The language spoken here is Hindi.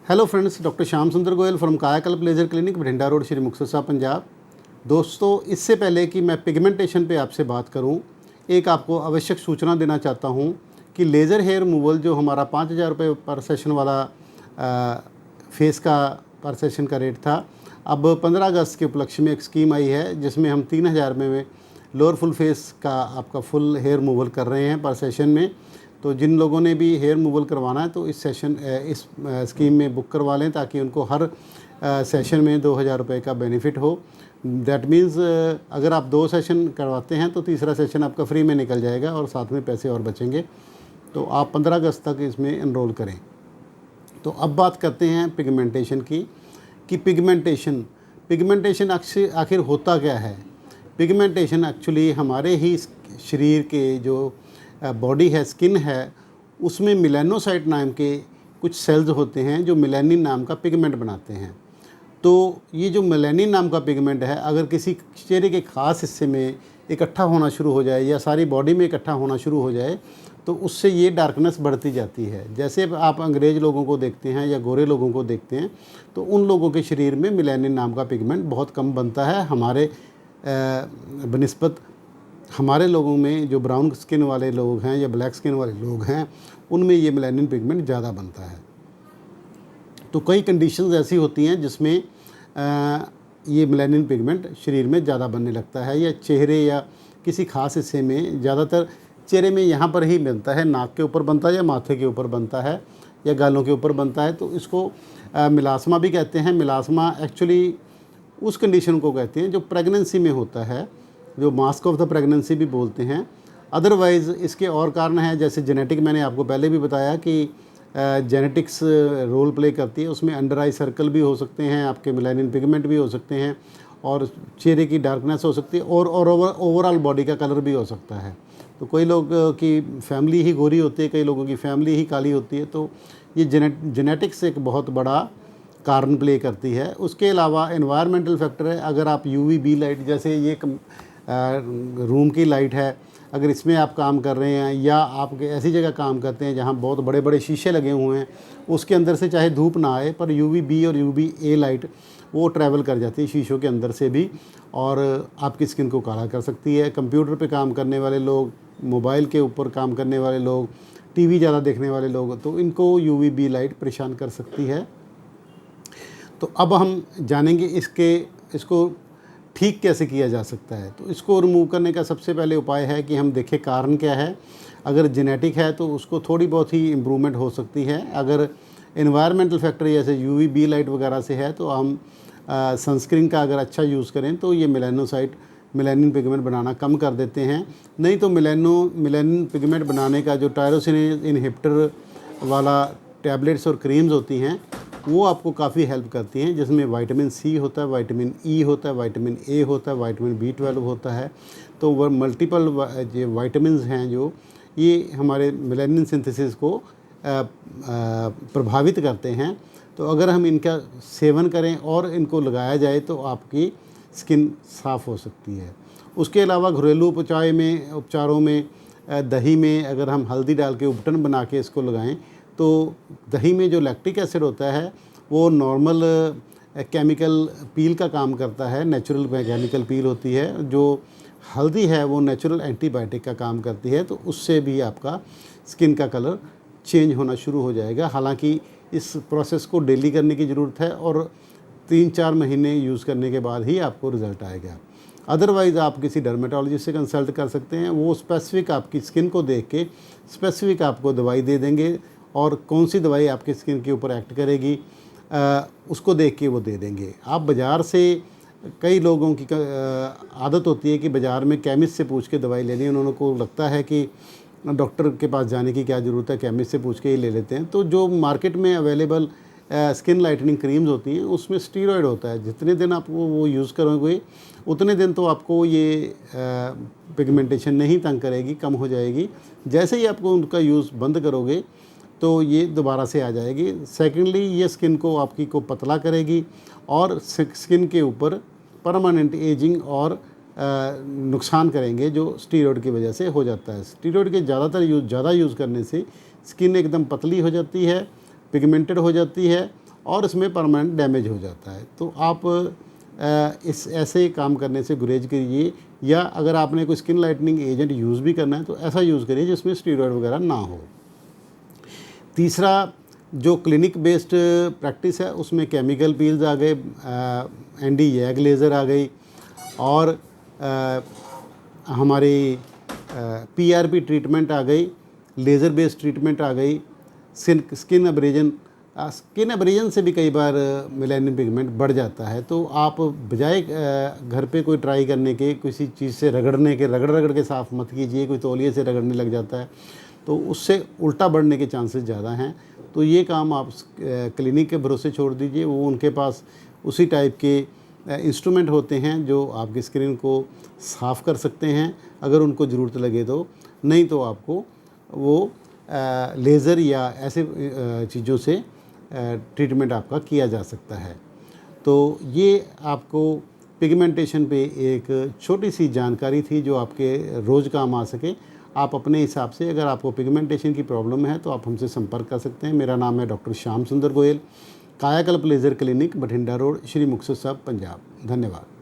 हेलो फ्रेंड्स, डॉक्टर श्याम सुंदर गोयल फ्रॉम कायाकल्प laser clinic, Bathinda road, Shri Muktsar साहब, पंजाब। दोस्तों, इससे पहले कि मैं पिगमेंटेशन पे आपसे बात करूं, एक आपको आवश्यक सूचना देना चाहता हूं कि लेज़र हेयर रिमूवल जो हमारा 5,000 रुपये पर सेशन वाला फेस का पर सेशन का रेट था, अब 15 अगस्त के उपलक्ष्य में एक स्कीम आई है जिसमें हम 3,000 में लोअर फुल फेस का आपका फुल हेयर रिमूवल कर रहे हैं पर सेशन में। तो जिन लोगों ने भी हेयर रिमूवल करवाना है तो इस स्कीम में बुक करवा लें ताकि उनको हर सेशन में 2,000 रुपये का बेनिफिट हो। दैट मीन्स अगर आप 2 सेशन करवाते हैं तो तीसरा सेशन आपका फ्री में निकल जाएगा और साथ में पैसे और बचेंगे। तो आप 15 अगस्त तक इसमें एनरोल करें। तो अब बात करते हैं पिगमेंटेशन की कि पिगमेंटेशन आखिर होता क्या है। पिगमेंटेशन एक्चुअली हमारे ही शरीर के जो बॉडी है, स्किन है, उसमें मेलानोसाइट नाम के कुछ सेल्स होते हैं जो मेलानिन नाम का पिगमेंट बनाते हैं। तो ये जो मेलानिन नाम का पिगमेंट है, अगर किसी चेहरे के ख़ास हिस्से में इकट्ठा होना शुरू हो जाए या सारी बॉडी में इकट्ठा होना शुरू हो जाए तो उससे ये डार्कनेस बढ़ती जाती है। जैसे आप अंग्रेज़ लोगों को देखते हैं या गोरे लोगों को देखते हैं तो उन लोगों के शरीर में मेलानिन नाम का पिगमेंट बहुत कम बनता है। हमारे बनिस्बत हमारे लोगों में जो ब्राउन स्किन वाले लोग हैं या ब्लैक स्किन वाले लोग हैं उनमें ये मेलानिन पिगमेंट ज़्यादा बनता है। तो कई कंडीशंस ऐसी होती हैं जिसमें ये मेलानिन पिगमेंट शरीर में ज़्यादा बनने लगता है या चेहरे या किसी ख़ास हिस्से में, ज़्यादातर चेहरे में यहाँ पर ही बनता है, नाक के ऊपर बनता है या माथे के ऊपर बनता है या गालों के ऊपर बनता है। तो इसको मिलास्मा भी कहते हैं। मिलास्मा एक्चुअली उस कंडीशन को कहते हैं जो प्रेगनेंसी में होता है, जो मास्क ऑफ द प्रेगनेंसी भी बोलते हैं। अदरवाइज़ इसके और कारण हैं, जैसे जेनेटिक, मैंने आपको पहले भी बताया कि जेनेटिक्स रोल प्ले करती है। उसमें अंडर आई सर्कल भी हो सकते हैं, आपके मेलानिन पिगमेंट भी हो सकते हैं और चेहरे की डार्कनेस हो सकती है और ओवरऑल बॉडी का कलर भी हो सकता है। तो कोई लोग की फैमिली ही गोरी होती है, कई लोगों की फैमिली ही काली होती है। तो ये जेनेटिक्स एक बहुत बड़ा कारण प्ले करती है। उसके अलावा एनवायरमेंटल फैक्टर है। अगर आप यूवीबी लाइट, जैसे ये रूम की लाइट है, अगर इसमें आप काम कर रहे हैं या आप ऐसी जगह काम करते हैं जहां बहुत बड़े बड़े शीशे लगे हुए हैं, उसके अंदर से चाहे धूप ना आए पर यूवीबी और यूवीए लाइट वो ट्रैवल कर जाती है शीशों के अंदर से भी और आपकी स्किन को काला कर सकती है। कंप्यूटर पे काम करने वाले लोग, मोबाइल के ऊपर काम करने वाले लोग, टीवी ज़्यादा देखने वाले लोग, तो इनको यूवीबी लाइट परेशान कर सकती है। तो अब हम जानेंगे इसको ठीक कैसे किया जा सकता है। तो इसको रिमूव करने का सबसे पहले उपाय है कि हम देखें कारण क्या है। अगर जेनेटिक है तो उसको थोड़ी बहुत ही इम्प्रूवमेंट हो सकती है। अगर एनवायरमेंटल फैक्टर जैसे यूवीबी लाइट वगैरह से है तो हम सनस्क्रीन का अगर अच्छा यूज़ करें तो ये मेलानिन पिगमेंट बनाना कम कर देते हैं। नहीं तो मेलानिन पिगमेंट बनाने का जो टायरोसिनेज इनहिबिटर वाला टैबलेट्स और क्रीम्स होती हैं वो आपको काफ़ी हेल्प करती हैं, जिसमें विटामिन सी होता है, विटामिन ई होता है, विटामिन ए होता है, विटामिन B12 होता है। तो वह मल्टीपल जो विटामिन्स हैं जो ये हमारे मेलानिन सिंथेसिस को प्रभावित करते हैं। तो अगर हम इनका सेवन करें और इनको लगाया जाए तो आपकी स्किन साफ़ हो सकती है। उसके अलावा घरेलू उपचारों में दही में अगर हम हल्दी डाल के उपटन बना के इसको लगाएं तो दही में जो लैक्टिक एसिड होता है वो नॉर्मल केमिकल पील का काम करता है, नेचुरल केमिकल पील होती है। जो हल्दी है वो नेचुरल एंटीबायोटिक का काम करती है। तो उससे भी आपका स्किन का कलर चेंज होना शुरू हो जाएगा। हालांकि इस प्रोसेस को डेली करने की ज़रूरत है और 3-4 महीने यूज़ करने के बाद ही आपको रिज़ल्ट आएगा। अदरवाइज़ आप किसी डर्मेटोलॉजिस्ट से कंसल्ट कर सकते हैं। वो स्पेसिफिक आपकी स्किन को देख के स्पेसिफिक आपको दवाई दे देंगे और कौन सी दवाई आपकी स्किन के ऊपर एक्ट करेगी उसको देख के वो दे देंगे। आप बाज़ार से, कई लोगों की आदत होती है कि बाज़ार में केमिस्ट से पूछ के दवाई लेनी, उन्होंने को लगता है कि डॉक्टर के पास जाने की क्या ज़रूरत है, केमिस्ट से पूछ के ही ले लेते हैं। तो जो मार्केट में अवेलेबल स्किन लाइटनिंग क्रीम्स होती हैं उसमें स्टीरॉयड होता है। जितने दिन आप वो यूज़ करोगे उतने दिन तो आपको ये पिगमेंटेशन नहीं तंग करेगी, कम हो जाएगी। जैसे ही आपको उनका यूज़ बंद करोगे तो ये दोबारा से आ जाएगी। सेकेंडली, ये स्किन को आपकी को पतला करेगी और स्किन के ऊपर परमानेंट एजिंग और नुकसान करेंगे जो स्टीरॉयड की वजह से हो जाता है। स्टीरॉयड के ज़्यादा यूज़ करने से स्किन एकदम पतली हो जाती है, पिगमेंटेड हो जाती है और इसमें परमानेंट डैमेज हो जाता है। तो आप इस ऐसे काम करने से गुरेज करिए, या अगर आपने कोई स्किन लाइटनिंग एजेंट यूज़ भी करना है तो ऐसा यूज़ करिए जिसमें स्टीरॉयड वगैरह ना हो। तीसरा, जो क्लिनिक बेस्ड प्रैक्टिस है उसमें केमिकल पील्स आ गए, एंटी यैग लेज़र आ गई, और हमारी PRP ट्रीटमेंट आ गई, लेज़र बेस्ड ट्रीटमेंट आ गई, स्किन एब्रेजन से भी कई बार मेलानिन पिगमेंट बढ़ जाता है। तो आप बजाय घर पे कोई ट्राई करने के किसी चीज़ से रगड़ के साफ़ मत कीजिए। कोई तौलिए से रगड़ने लग जाता है तो उससे उल्टा बढ़ने के चांसेस ज़्यादा हैं। तो ये काम आप क्लिनिक के भरोसे छोड़ दीजिए। वो उनके पास उसी टाइप के इंस्ट्रूमेंट होते हैं जो आपकी स्किन को साफ़ कर सकते हैं अगर उनको ज़रूरत लगे तो। नहीं तो आपको वो लेज़र या ऐसे चीज़ों से ट्रीटमेंट आपका किया जा सकता है। तो ये आपको पिगमेंटेशन पे एक छोटी सी जानकारी थी जो आपके रोज़ काम आ सके। आप अपने हिसाब से, अगर आपको पिगमेंटेशन की प्रॉब्लम है तो आप हमसे संपर्क कर सकते हैं। मेरा नाम है डॉक्टर श्याम सुंदर गोयल, कायाकल्प laser clinic, Bathinda road, Shri Muktsar साहब, पंजाब। धन्यवाद।